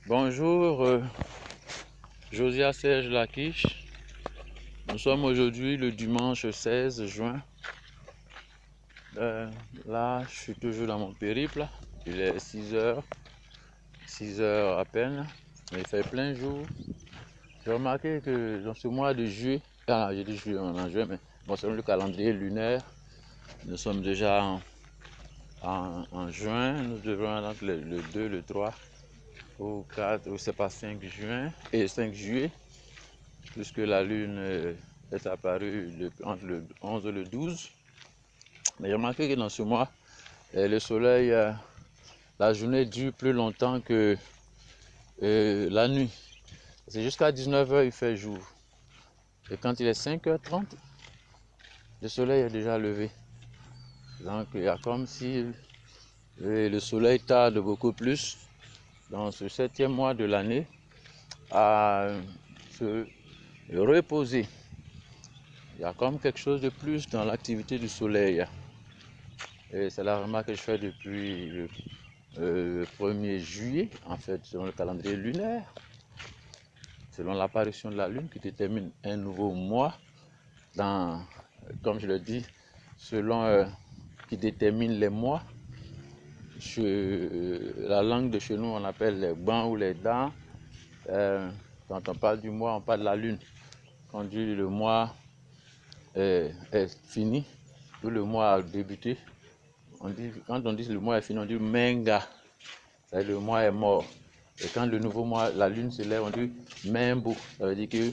Bonjour, Josiah Serge Laquiche. Nous sommes aujourd'hui le dimanche 16 juin. Là, je suis toujours dans mon périple. Il est 6 heures à peine. Il fait plein jour. J'ai remarqué que dans ce mois de juillet, j'ai dit juillet en juin, mais bon, selon le calendrier lunaire, nous sommes déjà en juin. Nous devrons donc le 2, le 3 ou 4, ou c'est pas 5 juin et 5 juillet. Puisque la lune est apparue entre le 11 et le 12. Mais j'ai remarqué que dans ce mois, le soleil, la journée dure plus longtemps que la nuit. C'est jusqu'à 19h il fait jour. Et quand il est 5h30, le soleil est déjà levé. Donc il y a comme si le soleil tarde beaucoup plus dans ce 7e mois de l'année à se reposer. Il y a comme quelque chose de plus dans l'activité du soleil. Et c'est la remarque que je fais depuis le 1er juillet, en fait, selon le calendrier lunaire, selon l'apparition de la lune qui détermine un nouveau mois, comme je le dis, selon qui détermine les mois. La langue de chez nous, on appelle les bancs ou les dents. Quand on parle du mois, on parle de la lune. Quand on dit le mois est fini, ou le mois a débuté, quand on dit le mois est fini, on dit menga, c'est-à-dire le mois est mort. Et quand le nouveau mois, la lune se lève, on dit membo, ça veut dire que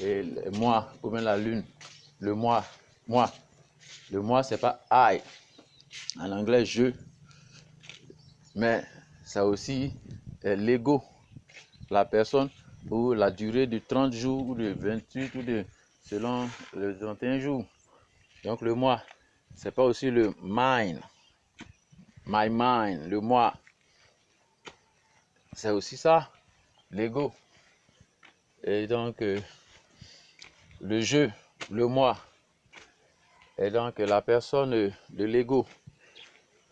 le mois, ou bien la lune, le mois, c'est pas I, en anglais je, mais ça aussi l'ego, la personne, ou la durée de 30 jours, ou de 28, ou selon le 21 jours. Donc le mois, c'est pas aussi le mine, my mind, le moi. C'est aussi ça, l'ego. Et donc, le jeu, le moi. Et donc, la personne de l'ego.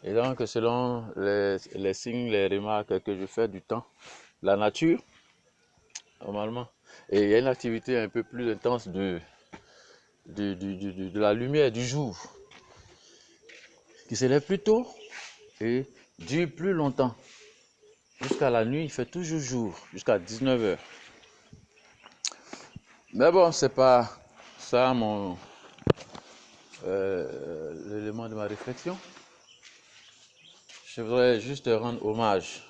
Et donc, selon les signes, les remarques que je fais du temps, la nature, normalement. Et il y a une activité un peu plus intense de la lumière du jour, qui se lève plus tôt et dure plus longtemps. Jusqu'à la nuit, il fait toujours jour, jusqu'à 19h. Mais bon, c'est pas ça l'élément de ma réflexion. Je voudrais juste rendre hommage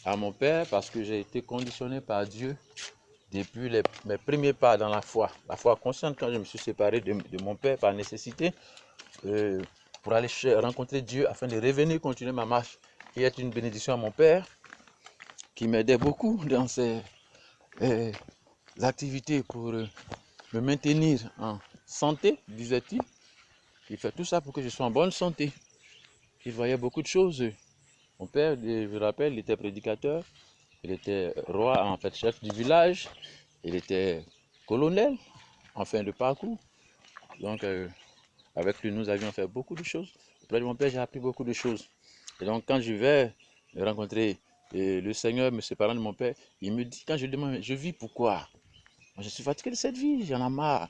à mon père parce que j'ai été conditionné par Dieu depuis mes premiers pas dans la foi consciente, quand je me suis séparé de mon père par nécessité pour aller rencontrer Dieu afin de revenir continuer ma marche et être une bénédiction à mon père qui m'aidait beaucoup dans ses activités pour me maintenir en santé, disait-il. Il fait tout ça pour que je sois en bonne santé. Il voyait beaucoup de choses. Mon père, je rappelle, il était prédicateur, il était roi, en fait chef du village, il était colonel en fin de parcours. Donc avec lui, nous avions fait beaucoup de choses. Auprès de mon père, j'ai appris beaucoup de choses. Et donc quand je vais rencontrer le Seigneur, me séparant de mon père, il me dit, quand je lui demande, je vis pourquoi? Je suis fatigué de cette vie, j'en ai marre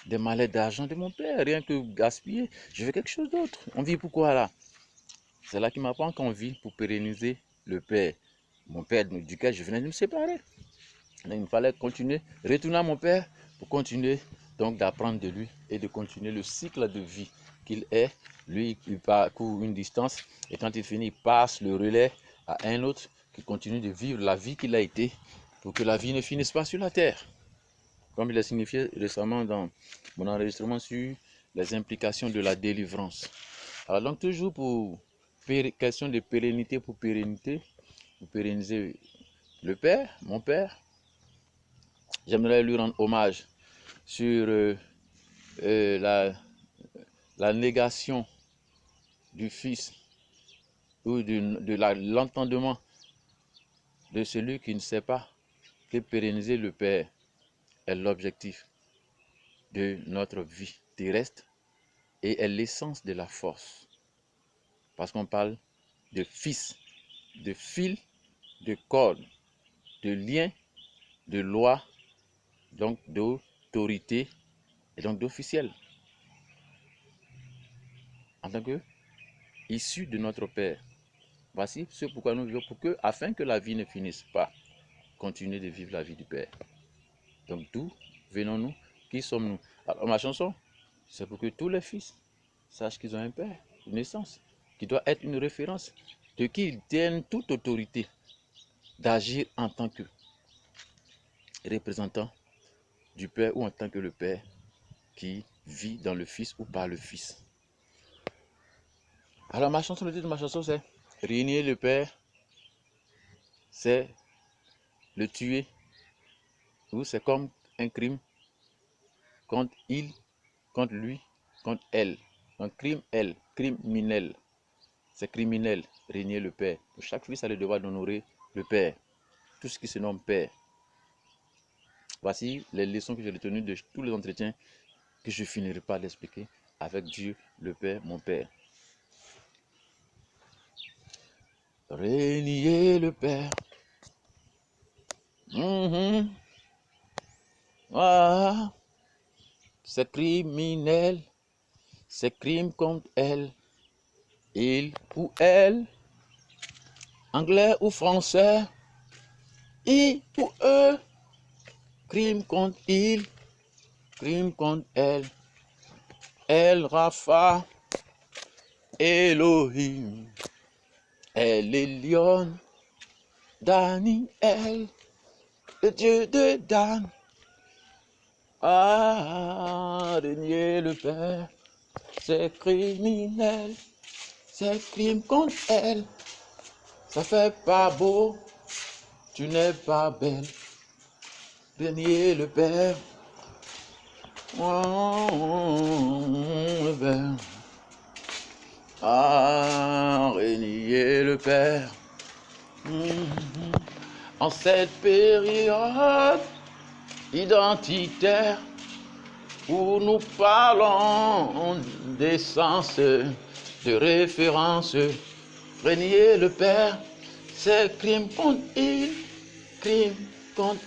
des malaises d'argent de mon père, rien que gaspiller, je veux quelque chose d'autre. On vit pourquoi là? C'est là qu'il m'apprend qu'on vit pour pérenniser le père. Mon père duquel je venais de me séparer. Donc, il me fallait continuer, retourner à mon père pour continuer donc d'apprendre de lui et de continuer le cycle de vie qu'il est. Lui, il parcourt une distance et quand il finit, il passe le relais à un autre qui continue de vivre la vie qu'il a été pour que la vie ne finisse pas sur la terre. Comme il a signifié récemment dans mon enregistrement sur les implications de la délivrance. Alors donc toujours pour question de pérennité pour pérenniser le père, mon père, j'aimerais lui rendre hommage sur la négation du fils ou de l'entendement de celui qui ne sait pas que pérenniser le père est l'objectif de notre vie terrestre et est l'essence de la force. Parce qu'on parle de fils, de fil, de code, de lien, de loi, donc d'autorité et donc d'officiel. En tant que issu de notre Père. Voici ce pourquoi nous vivons, afin que la vie ne finisse pas, continuer de vivre la vie du Père. Donc d'où venons-nous? Qui sommes-nous? Alors ma chanson, c'est pour que tous les fils sachent qu'ils ont un Père, une naissance, qui doit être une référence, de qui ils tiennent toute autorité d'agir en tant que représentant du Père ou en tant que le Père qui vit dans le Fils ou par le Fils. Alors ma chanson, le titre de ma chanson c'est régner le Père, c'est le tuer, ou c'est comme un crime contre il, contre lui, contre elle. Un crime, elle, criminel. C'est criminel, régner le Père. Chaque fils a le devoir d'honorer le Père. Tout ce qui se nomme Père. Voici les leçons que j'ai retenues de tous les entretiens que je finirai par l'expliquer avec Dieu, le Père, mon Père. Régner le Père. Ah, c'est criminel. C'est crime contre elle. Il ou elle. Anglais ou français. Il ou eux. Crime contre il. Crime contre elle. El Rafa. Elohim. El Elyon. Daniel. Le Dieu de Dan. Ah, régner le Père. C'est criminel. C'est crime contre elle. Ça fait pas beau. Tu n'es pas belle. Régner le Père. Le Père. Ah, régner le Père. En cette période identitaire où nous parlons d'essence, de référence, régner le Père, c'est crime contre il, crime contre